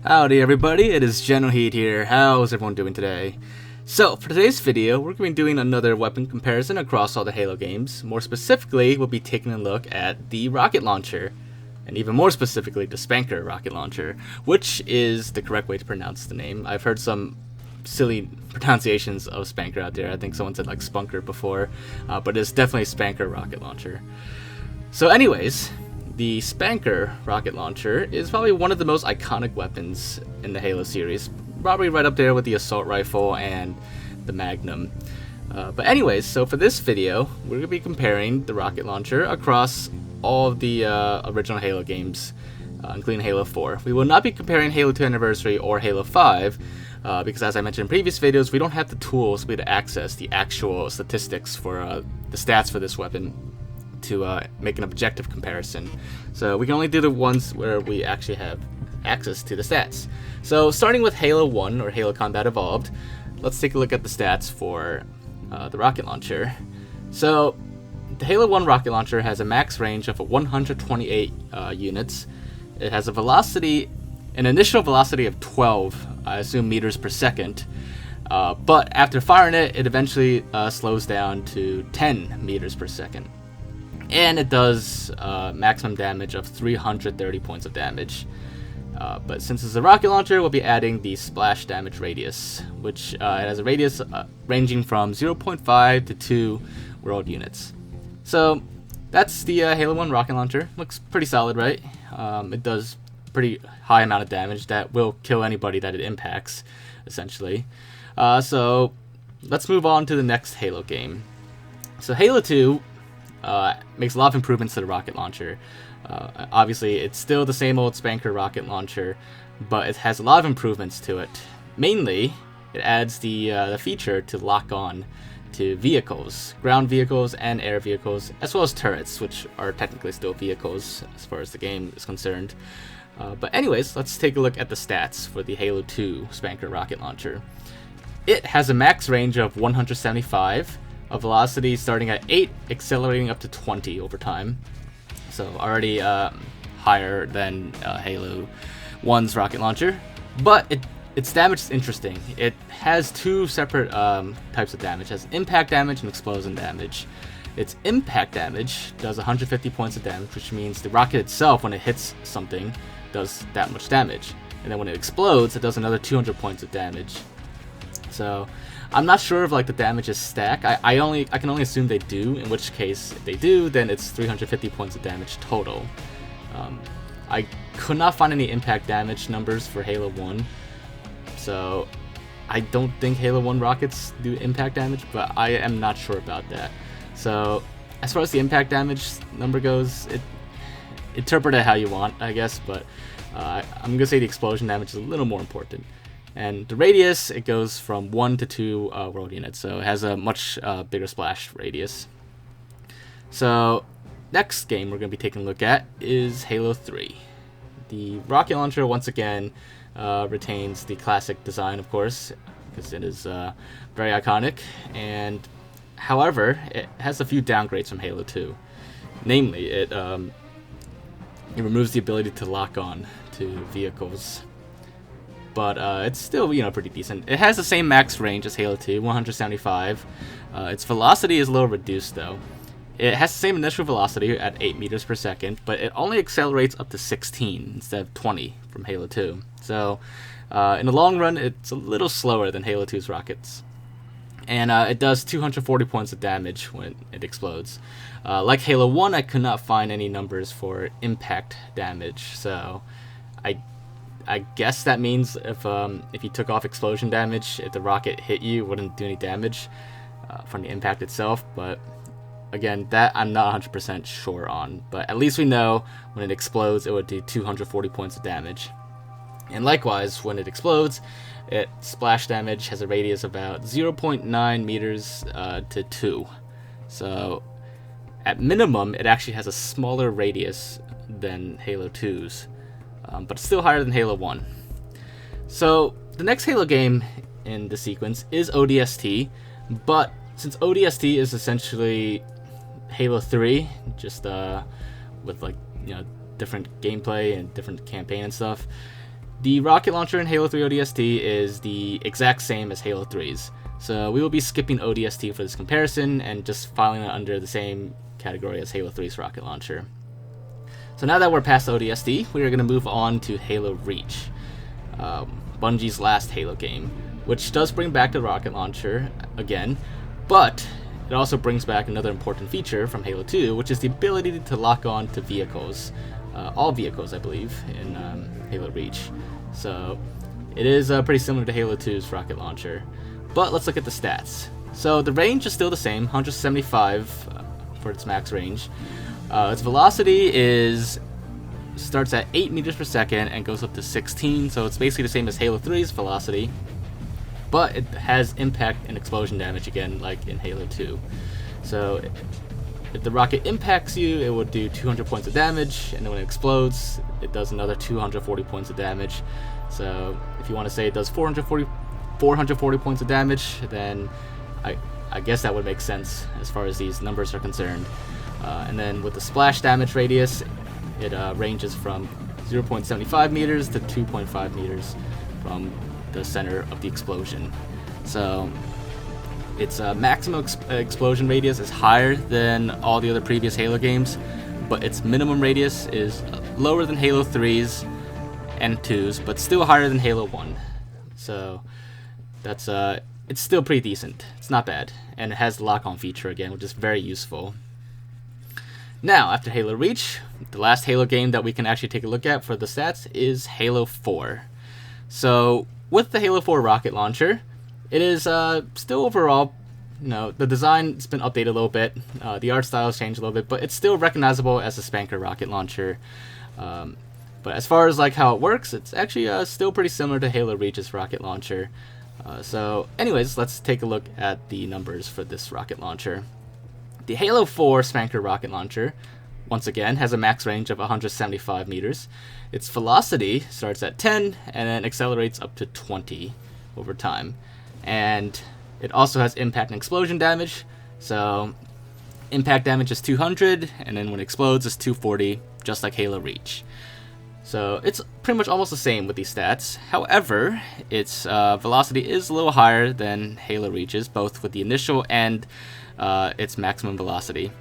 Howdy everybody, it is Generalkidd here. How's everyone doing today? So, for today's video, we're going to be doing another weapon comparison across all the Halo games. More specifically, we'll be taking a look at the rocket launcher, and even more specifically, the Spanker rocket launcher, which is the correct way to pronounce the name. I've heard some silly pronunciations of Spanker out there. I think someone said like Spunker before, but it's definitely Spanker rocket launcher. So anyways, the Spanker rocket launcher is probably one of the most iconic weapons in the Halo series, probably right up there with the assault rifle and the Magnum. But anyways, so for this video, we're going to be comparing the rocket launcher across all of the original Halo games, including Halo 4. We will not be comparing Halo 2 Anniversary or Halo 5, because as I mentioned in previous videos, we don't have the tools to be able to access the actual statistics for the stats for this weapon to make an objective comparison. So we can only do the ones where we actually have access to the stats. So starting with Halo 1 or Halo Combat Evolved, let's take a look at the stats for the rocket launcher. So the Halo 1 rocket launcher has a max range of 128 units. It has a velocity, an initial velocity of 12, I assume meters per second. But after firing it, it eventually slows down to 10 meters per second. And it does maximum damage of 330 points of damage. But since it's a rocket launcher, we'll be adding the splash damage radius, which it has a radius ranging from 0.5 to 2 world units. So that's the Halo 1 rocket launcher. Looks pretty solid, right? It does pretty high amount of damage that will kill anybody that it impacts, essentially. So let's move on to the next Halo game. So Halo 2 makes a lot of improvements to the rocket launcher. Obviously, it's still the same old Spanker rocket launcher, but it has a lot of improvements to it. Mainly, it adds the feature to lock on to vehicles, ground vehicles and air vehicles, as well as turrets, which are technically still vehicles as far as the game is concerned. But anyways, let's take a look at the stats for the Halo 2 Spanker rocket launcher. It has a max range of 175, a velocity starting at 8, accelerating up to 20 over time. So already higher than Halo 1's rocket launcher. But its damage is interesting. It has two separate types of damage. It has impact damage and explosion damage. Its impact damage does 150 points of damage, which means the rocket itself, when it hits something, does that much damage. And then when it explodes, it does another 200 points of damage. So I'm not sure if like the damages stack. I can only assume they do, in which case if they do, then it's 350 points of damage total. I could not find any impact damage numbers for Halo 1, so I don't think Halo 1 rockets do impact damage, but I am not sure about that. So as far as the impact damage number goes, interpret it how you want, I guess, but I'm gonna say the explosion damage is a little more important. And the radius, it goes from 1 to 2 world units, so it has a much bigger splash radius. So, next game we're going to be taking a look at is Halo 3. The rocket launcher, once again, retains the classic design, of course, because it is very iconic. And, however, it has a few downgrades from Halo 2. Namely, it removes the ability to lock on to vehicles. But it's still, pretty decent. It has the same max range as Halo 2, 175. Its velocity is a little reduced, though. It has the same initial velocity at 8 meters per second, but it only accelerates up to 16 instead of 20 from Halo 2. So, in the long run, it's a little slower than Halo 2's rockets. And it does 240 points of damage when it explodes. Like Halo 1, I could not find any numbers for impact damage, so I guess that means if you took off explosion damage, if the rocket hit you, it wouldn't do any damage from the impact itself. But again, that I'm not 100% sure on. But at least we know when it explodes, it would do 240 points of damage. And likewise, when it explodes, its splash damage has a radius of about 0.9 meters to 2. So at minimum, it actually has a smaller radius than Halo 2's. But still higher than Halo 1. So the next Halo game in the sequence is ODST, but since ODST is essentially Halo 3, just with different gameplay and different campaign and stuff, The rocket launcher in Halo 3 ODST is the exact same as Halo 3's, so we will be skipping ODST for this comparison and just filing it under the same category as Halo 3's rocket launcher. So now that we're past ODST, we are going to move on to Halo Reach, Bungie's last Halo game, which does bring back the rocket launcher again, but it also brings back another important feature from Halo 2, which is the ability to lock on to vehicles, all vehicles I believe, in Halo Reach. So it is pretty similar to Halo 2's rocket launcher. But let's look at the stats. So the range is still the same, 175 for its max range. Its velocity starts at 8 meters per second and goes up to 16, so it's basically the same as Halo 3's velocity. But it has impact and explosion damage again, like in Halo 2. So if the rocket impacts you, it will do 200 points of damage, and then when it explodes, it does another 240 points of damage. So if you want to say it does 440 points of damage, then I guess that would make sense as far as these numbers are concerned. And then with the splash damage radius, it ranges from 0.75 meters to 2.5 meters from the center of the explosion. So its maximum explosion radius is higher than all the other previous Halo games, but its minimum radius is lower than Halo 3's and 2's, but still higher than Halo 1. So that's it's still pretty decent. It's not bad, and it has the lock-on feature again, which is very useful. Now, after Halo Reach, the last Halo game that we can actually take a look at for the stats is Halo 4. So with the Halo 4 rocket launcher, it is still overall, the design's been updated a little bit, the art style has changed a little bit, but it's still recognizable as a Spanker rocket launcher. But as far as like how it works, it's actually still pretty similar to Halo Reach's rocket launcher. So anyways, let's take a look at the numbers for this rocket launcher. The Halo 4 Spanker rocket launcher, once again, has a max range of 175 meters. Its velocity starts at 10 and then accelerates up to 20 over time. And it also has impact and explosion damage. So impact damage is 200, and then when it explodes it's 240, just like Halo Reach. So it's pretty much almost the same with these stats. However, its velocity is a little higher than Halo Reach's, both with the initial and its maximum velocity.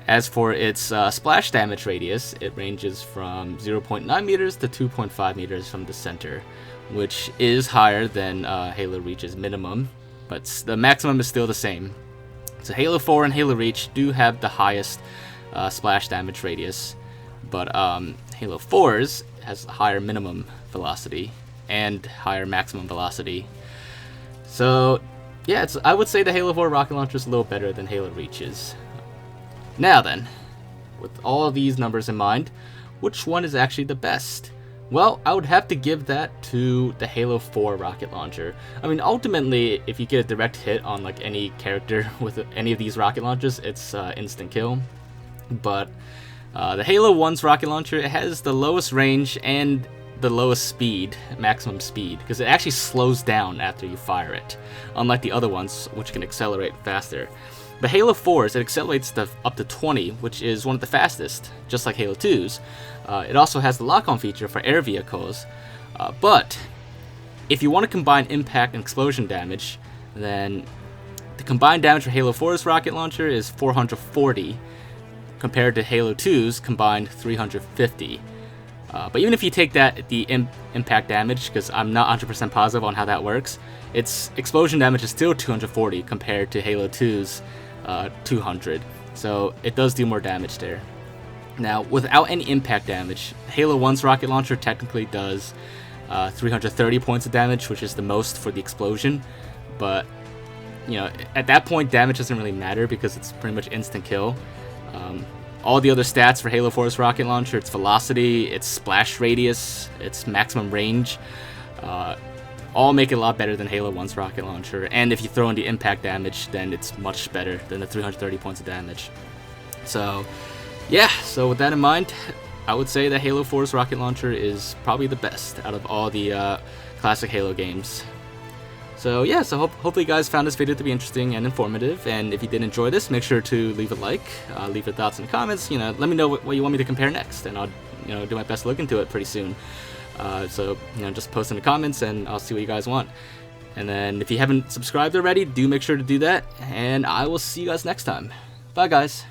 As for its splash damage radius, it ranges from 0.9 meters to 2.5 meters from the center, which is higher than Halo Reach's minimum, but the maximum is still the same. So Halo 4 and Halo Reach do have the highest splash damage radius, but Halo 4's has higher minimum velocity and higher maximum velocity. So yeah, I would say the Halo 4 rocket launcher is a little better than Halo Reach's. Now then, with all of these numbers in mind, which one is actually the best? Well, I would have to give that to the Halo 4 rocket launcher. I mean, ultimately, if you get a direct hit on like any character with any of these rocket launchers, it's instant kill. But the Halo 1's rocket launcher, it has the lowest range and the lowest speed, maximum speed, because it actually slows down after you fire it, unlike the other ones, which can accelerate faster. But Halo 4's, it accelerates up to 20, which is one of the fastest, just like Halo 2's. It also has the lock-on feature for air vehicles, but if you want to combine impact and explosion damage, then the combined damage for Halo 4's rocket launcher is 440, compared to Halo 2's combined 350. But even if you take the impact damage, because I'm not 100% positive on how that works, its explosion damage is still 240 compared to Halo 2's 200. So it does do more damage there. Now, without any impact damage, Halo 1's rocket launcher technically does 330 points of damage, which is the most for the explosion. But, at that point, damage doesn't really matter because it's pretty much instant kill. All the other stats for Halo 4's rocket launcher, its velocity, its splash radius, its maximum range, all make it a lot better than Halo 1's rocket launcher. And if you throw in the impact damage, then it's much better than the 330 points of damage. So, yeah, so with that in mind, I would say that Halo 4's rocket launcher is probably the best out of all the classic Halo games. So yeah, hopefully you guys found this video to be interesting and informative, and if you did enjoy this, make sure to leave a like, leave your thoughts in the comments, let me know what you want me to compare next, and I'll do my best to look into it pretty soon. So, just post in the comments and I'll see what you guys want. And then if you haven't subscribed already, do make sure to do that. And I will see you guys next time. Bye, guys.